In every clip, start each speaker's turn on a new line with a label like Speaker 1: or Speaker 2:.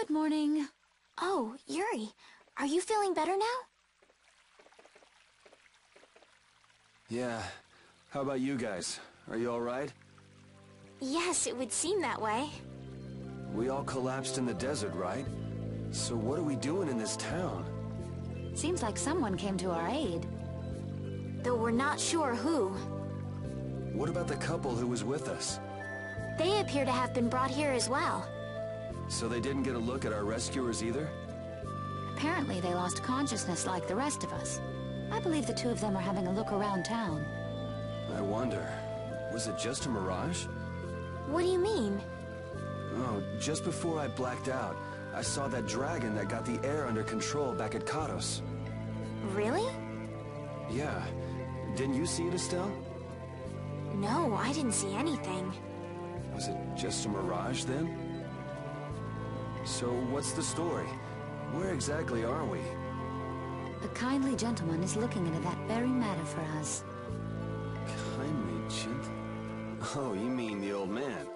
Speaker 1: Good morning.
Speaker 2: Oh, Yuri, are you feeling better now?
Speaker 3: Yeah. How about you guys? Are you alright?
Speaker 2: Yes, it would seem that way.
Speaker 3: We all collapsed in the desert, right? So what are we doing in this town?
Speaker 1: Seems like someone came to our aid.
Speaker 2: Though we're not sure who.
Speaker 3: What about the couple who was with us?
Speaker 2: They appear to have been brought here as well.
Speaker 3: So they didn't get a look at our rescuers either?
Speaker 1: Apparently they lost consciousness like the rest of us. I believe the two of them are having a look around town.
Speaker 3: I wonder, was it just a mirage?
Speaker 2: What do you mean?
Speaker 3: Oh, just before I blacked out, I saw that dragon that got the air under control back at Katos.
Speaker 2: Really?
Speaker 3: Yeah. Didn't you see it, Estelle?
Speaker 2: No, I didn't see anything.
Speaker 3: Was it just a mirage then? So what's the story? Where exactly are we?
Speaker 1: A kindly gentleman is looking into that very matter for us.
Speaker 3: Kindly gent? Oh, you mean the old man?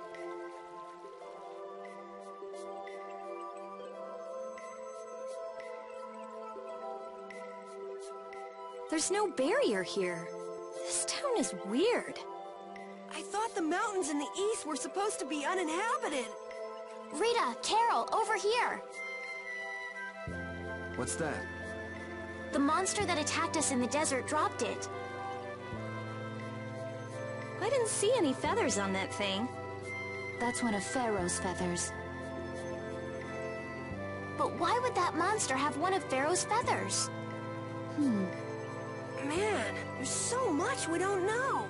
Speaker 2: There's no barrier here. This town is weird.
Speaker 4: I thought the mountains in the east were supposed to be uninhabited.
Speaker 2: Rita, Carol, over here!
Speaker 3: What's that?
Speaker 2: The monster that attacked us in the desert dropped it.
Speaker 5: I didn't see any feathers on that thing.
Speaker 1: That's one of Pharaoh's feathers.
Speaker 2: But why would that monster have one of Pharaoh's feathers?
Speaker 4: Man, there's so much we don't know.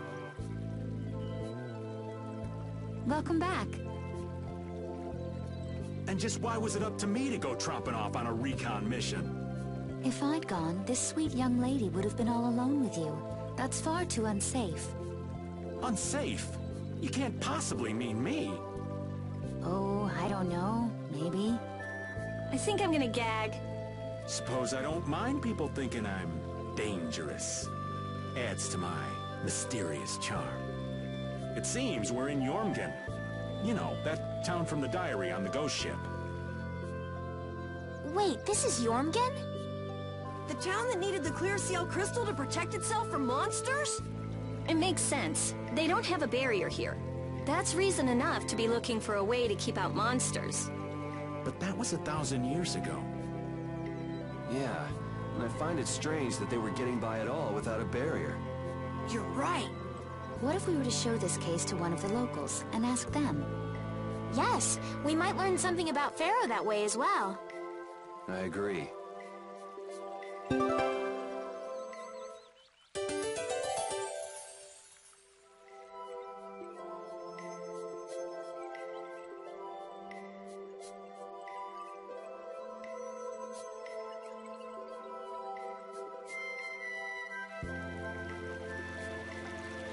Speaker 1: Welcome back.
Speaker 6: And just why was it up to me to go tromping off on a recon mission?
Speaker 1: If I'd gone, this sweet young lady would have been all alone with you. That's far too unsafe.
Speaker 6: Unsafe? You can't possibly mean me.
Speaker 1: Oh, I don't know. Maybe.
Speaker 5: I think I'm gonna gag.
Speaker 6: Suppose I don't mind people thinking I'm dangerous. Adds to my mysterious charm. It seems we're in Yormgen. You know, that town from the diary on the ghost ship.
Speaker 2: Wait, this is Yormgen?
Speaker 4: The town that needed the clear Ciel crystal to protect itself from monsters?
Speaker 5: It makes sense. They don't have a barrier here. That's reason enough to be looking for a way to keep out monsters.
Speaker 6: But that was 1,000 years ago.
Speaker 3: Yeah, and I find it strange that they were getting by at all without a barrier.
Speaker 4: You're right.
Speaker 1: What if we were to show this case to one of the locals and ask them?
Speaker 2: Yes, we might learn something about Pharaoh that way as well.
Speaker 3: I agree.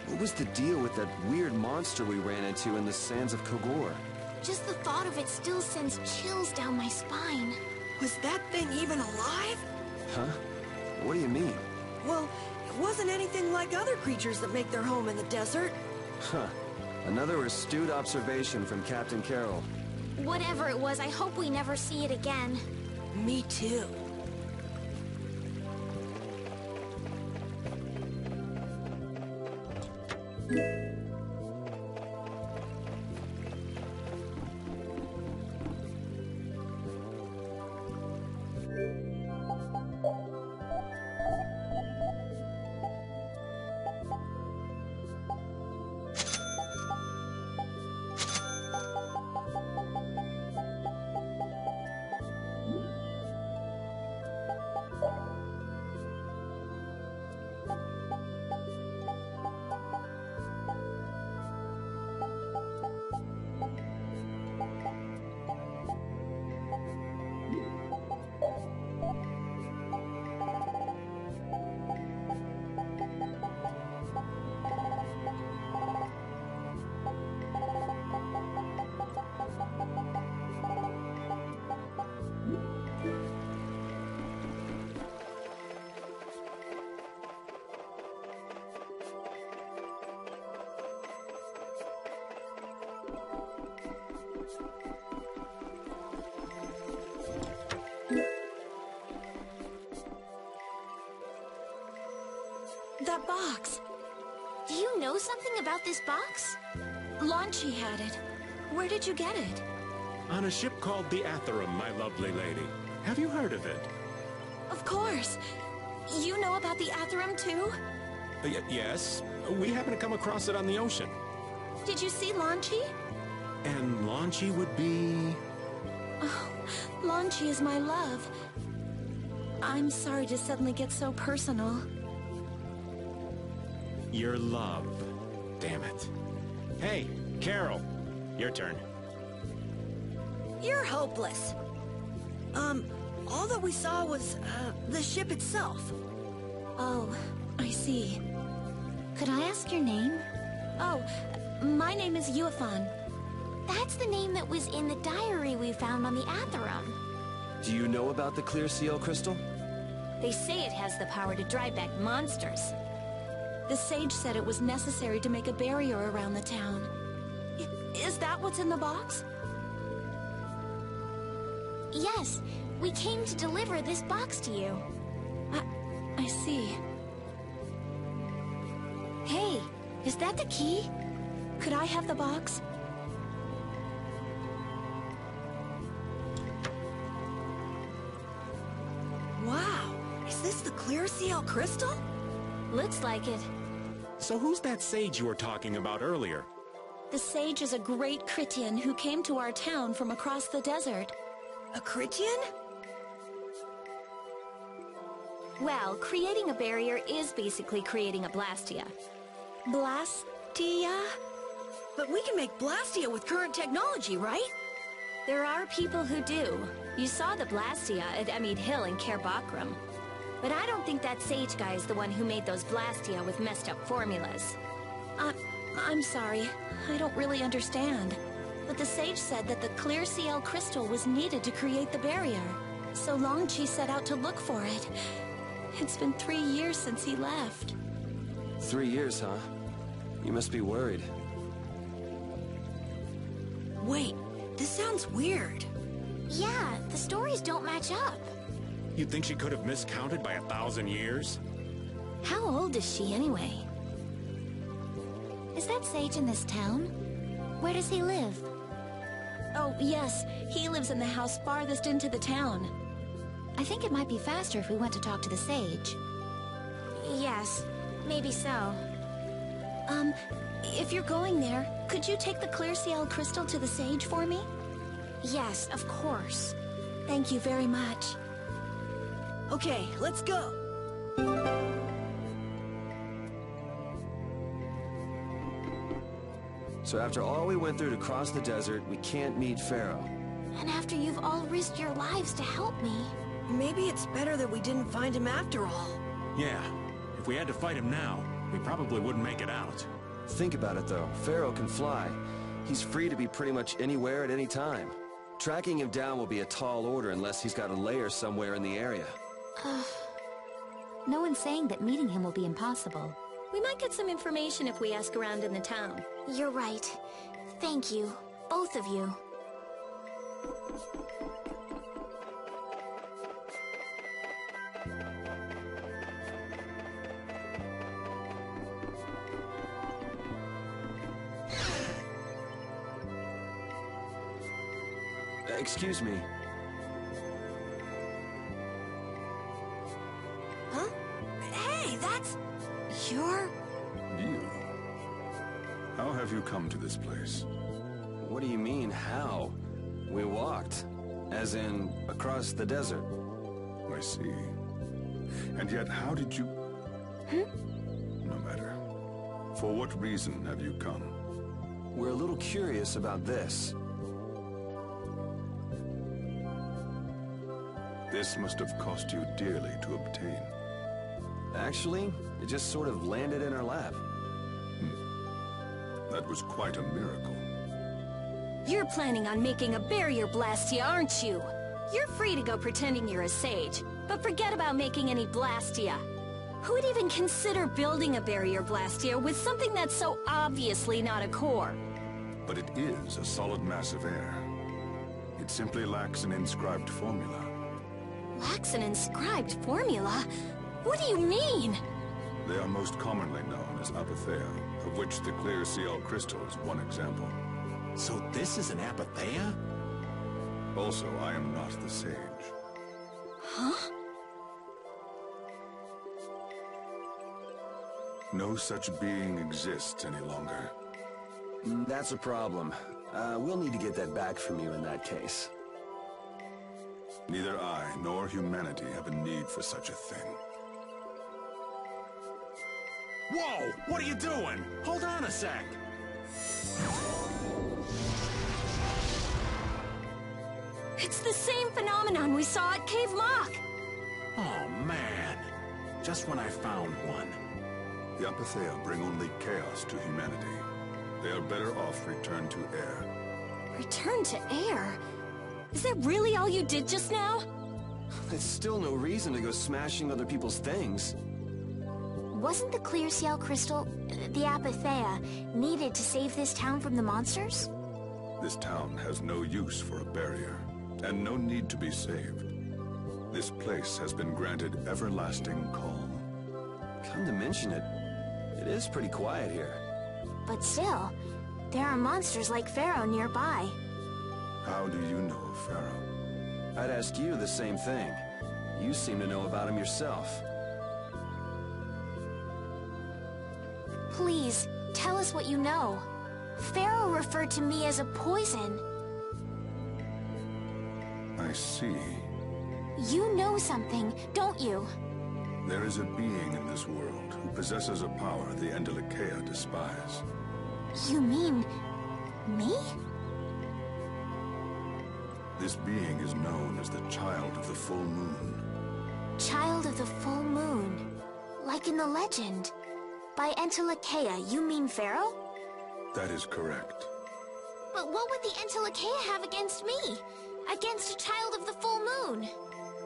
Speaker 3: What was the deal with that weird monster we ran into in the sands of Kogor?
Speaker 2: Just the thought of it still sends chills down my spine.
Speaker 4: Was that thing even alive?
Speaker 3: Huh? What do you mean?
Speaker 4: Well, it wasn't anything like other creatures that make their home in the desert.
Speaker 3: Huh. Another astute observation from Captain Carroll.
Speaker 2: Whatever it was, I hope we never see it again.
Speaker 4: Me too.
Speaker 2: about this box?
Speaker 5: Launchie had it. Where did you get it?
Speaker 6: On a ship called the Atherum, my lovely lady. Have you heard of it?
Speaker 5: Of course. You know about the Atherum too?
Speaker 6: Yes. We happened to come across it on the ocean.
Speaker 5: Did you see Launchie?
Speaker 6: And Launchie would be...
Speaker 5: Oh, Launchie is my love. I'm sorry to suddenly get so personal.
Speaker 6: Your love. Damn it. Hey, Carol. Your turn.
Speaker 4: You're hopeless. All that we saw was, the ship itself.
Speaker 5: Oh, I see.
Speaker 1: Could I ask your name?
Speaker 5: Oh, my name is Yuafan.
Speaker 2: That's the name that was in the diary we found on the Atherum.
Speaker 3: Do you know about the clear Ciel crystal?
Speaker 5: They say it has the power to drive back monsters. The sage said it was necessary to make a barrier around the town. Is that what's in the box?
Speaker 2: Yes, we came to deliver this box to you.
Speaker 5: I see. Hey, is that the key? Could I have the box?
Speaker 4: Wow, is this the clear Ciel crystal?
Speaker 5: Looks like it.
Speaker 6: So who's that sage you were talking about earlier?
Speaker 5: The sage is a great Critian who came to our town from across the desert.
Speaker 4: A Critian?
Speaker 5: Well, creating a barrier is basically creating a Blastia.
Speaker 4: Blastia? But we can make Blastia with current technology, right?
Speaker 5: There are people who do. You saw the Blastia at Emmead Hill in Cair Bakram. But I don't think that sage guy is the one who made those Blastia with messed up formulas. I'm sorry. I don't really understand. But the sage said that the clear Ciel crystal was needed to create the barrier. So Launchie set out to look for it. It's been 3 years since he left.
Speaker 3: 3 years, huh? You must be worried.
Speaker 4: Wait, this sounds weird.
Speaker 2: Yeah, the stories don't match up.
Speaker 6: You'd think she could have miscounted by 1,000 years?
Speaker 5: How old is she anyway?
Speaker 1: Is that sage in this town? Where does he live?
Speaker 5: Oh, yes. He lives in the house farthest into the town.
Speaker 1: I think it might be faster if we went to talk to the sage.
Speaker 2: Yes, maybe so.
Speaker 5: If you're going there, could you take the clear Ciel crystal to the sage for me?
Speaker 2: Yes, of course.
Speaker 5: Thank you very much.
Speaker 4: Okay, let's go.
Speaker 3: So after all we went through to cross the desert, we can't meet Pharaoh.
Speaker 2: And after you've all risked your lives to help me.
Speaker 4: Maybe it's better that we didn't find him after all.
Speaker 6: Yeah. If we had to fight him now, we probably wouldn't make it out.
Speaker 3: Think about it though, Pharaoh can fly. He's free to be pretty much anywhere at any time. Tracking him down will be a tall order unless he's got a lair somewhere in the area.
Speaker 1: No one's saying that meeting him will be impossible.
Speaker 5: We might get some information if we ask around in the town.
Speaker 2: You're right. Thank you, both of you.
Speaker 3: Excuse me.
Speaker 4: Huh? Hey, that's... You're...
Speaker 7: You? How have you come to this place?
Speaker 3: What do you mean, how? We walked. As in, across the desert.
Speaker 7: I see. And yet, how did you... No matter. For what reason have you come?
Speaker 3: We're a little curious about this.
Speaker 7: This must have cost you dearly to obtain.
Speaker 3: Actually, it just sort of landed in our lap.
Speaker 7: That was quite a miracle.
Speaker 5: You're planning on making a barrier Blastia, aren't you? You're free to go pretending you're a sage, but forget about making any Blastia. Who would even consider building a barrier Blastia with something that's so obviously not a core?
Speaker 7: But it is a solid mass of air. It simply lacks an inscribed formula.
Speaker 5: Lacks an inscribed formula? What do you mean?
Speaker 7: They are most commonly known as apathea. of which the clear Ciel crystal is one example.
Speaker 6: So this is an apatheia?
Speaker 7: Also, I am not the sage.
Speaker 2: Huh?
Speaker 7: No such being exists any longer.
Speaker 3: That's a problem. We'll need to get that back from you in that case.
Speaker 7: Neither I nor humanity have a need for such a thing.
Speaker 6: Whoa! What are you doing? Hold on a sec!
Speaker 2: It's the same phenomenon we saw at Cave Mock!
Speaker 6: Oh, man. Just when I found one.
Speaker 7: The apatheia bring only chaos to humanity. They are better off returned to air.
Speaker 2: Return to air? Is that really all you did just now?
Speaker 3: It's still no reason to go smashing other people's things.
Speaker 1: Wasn't the clear Ciel crystal, the apatheia, needed to save this town from the monsters?
Speaker 7: This town has no use for a barrier, and no need to be saved. This place has been granted everlasting calm.
Speaker 3: Come to mention it, it is pretty quiet here.
Speaker 1: But still, there are monsters like Pharaoh nearby.
Speaker 7: How do you know of Pharaoh?
Speaker 3: I'd ask you the same thing. You seem to know about him yourself.
Speaker 1: Please, tell us what you know. Pharaoh referred to me as a poison.
Speaker 7: I see.
Speaker 1: You know something, don't you?
Speaker 7: There is a being in this world who possesses a power the Endelikeia despise.
Speaker 1: You mean... me?
Speaker 7: This being is known as the Child of the Full Moon.
Speaker 1: Child of the Full Moon. Like in the legend. By Endelikeia, you mean Pharaoh?
Speaker 7: That is correct.
Speaker 1: But what would the Endelikeia have against me? Against a Child of the Full Moon?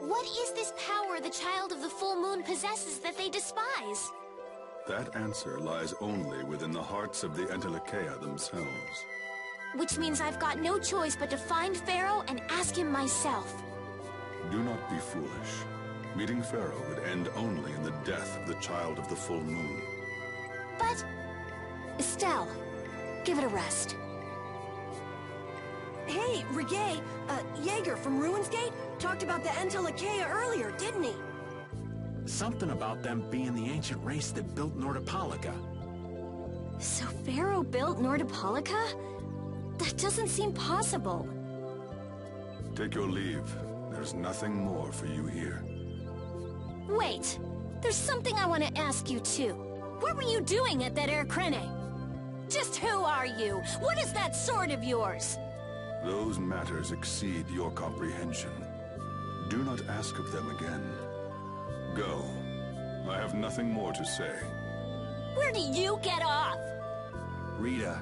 Speaker 1: What is this power the Child of the Full Moon possesses that they despise?
Speaker 7: That answer lies only within the hearts of the Endelikeia themselves.
Speaker 1: Which means I've got no choice but to find Pharaoh and ask him myself.
Speaker 7: Do not be foolish. Meeting Pharaoh would end only in the death of the Child of the Full Moon.
Speaker 1: But... Estelle, give it a rest.
Speaker 4: Hey, Reggae, Jaeger from Ruins Gate talked about the Endelikeia earlier, didn't he?
Speaker 6: Something about them being the ancient race that built Nordopolica.
Speaker 2: So Pharaoh built Nordopolica? That doesn't seem possible.
Speaker 7: Take your leave. There's nothing more for you here.
Speaker 2: Wait, there's something I want to ask you too. What were you doing at that Air Krene? Just who are you? What is that sword of yours?
Speaker 7: Those matters exceed your comprehension. Do not ask of them again. Go. I have nothing more to say.
Speaker 2: Where do you get off?
Speaker 3: Rita.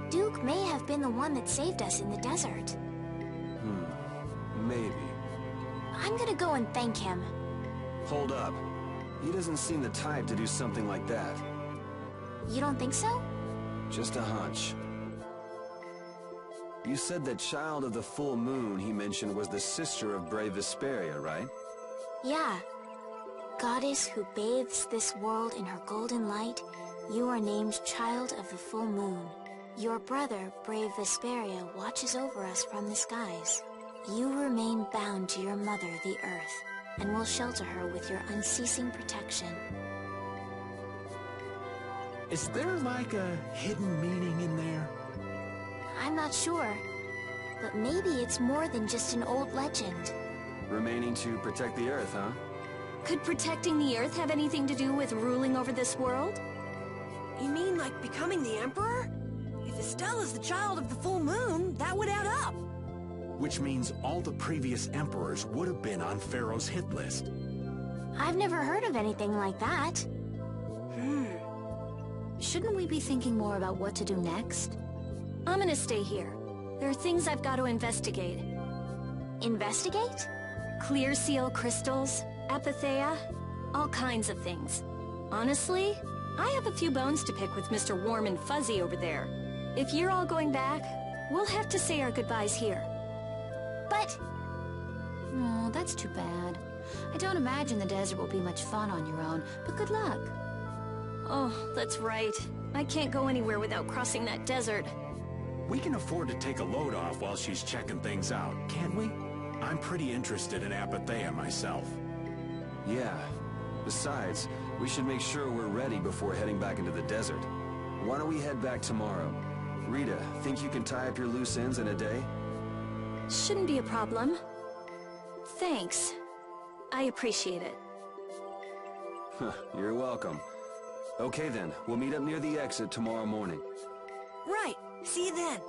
Speaker 1: Duke may have been the one that saved us in the desert.
Speaker 3: Maybe.
Speaker 1: I'm gonna go and thank him.
Speaker 3: Hold up. He doesn't seem the type to do something like that.
Speaker 1: You don't think so?
Speaker 3: Just a hunch. You said that Child of the Full Moon he mentioned was the sister of brave Vesperia, right?
Speaker 1: Yeah. Goddess who bathes this world in her golden light, you are named Child of the Full Moon. Your brother, brave Vesperia, watches over us from the skies. You remain bound to your mother, the Earth, and will shelter her with your unceasing protection.
Speaker 6: Is there like a hidden meaning in there?
Speaker 1: I'm not sure, but maybe it's more than just an old legend.
Speaker 3: Remaining to protect the Earth, huh?
Speaker 2: Could protecting the Earth have anything to do with ruling over this world?
Speaker 4: You mean like becoming the Emperor? If Estelle is the Child of the Full Moon, that would add up.
Speaker 6: Which means all the previous emperors would have been on Pharaoh's hit list.
Speaker 1: I've never heard of anything like that.
Speaker 5: Shouldn't we be thinking more about what to do next?
Speaker 2: I'm gonna stay here. There are things I've got to investigate.
Speaker 1: Investigate?
Speaker 2: Clear Ciel crystals, apatheia, all kinds of things. Honestly, I have a few bones to pick with Mr. Warm and Fuzzy over there.
Speaker 5: If you're all going back, we'll have to say our goodbyes here.
Speaker 1: But...
Speaker 2: Oh, that's too bad. I don't imagine the desert will be much fun on your own, but good luck.
Speaker 5: Oh, that's right. I can't go anywhere without crossing that desert.
Speaker 6: We can afford to take a load off while she's checking things out, can't we? I'm pretty interested in Apathea myself.
Speaker 3: Yeah. Besides, we should make sure we're ready before heading back into the desert. Why don't we head back tomorrow? Rita, think you can tie up your loose ends in a day?
Speaker 5: Shouldn't be a problem. Thanks. I appreciate it.
Speaker 3: You're welcome. Okay then, we'll meet up near the exit tomorrow morning.
Speaker 4: Right. See you then.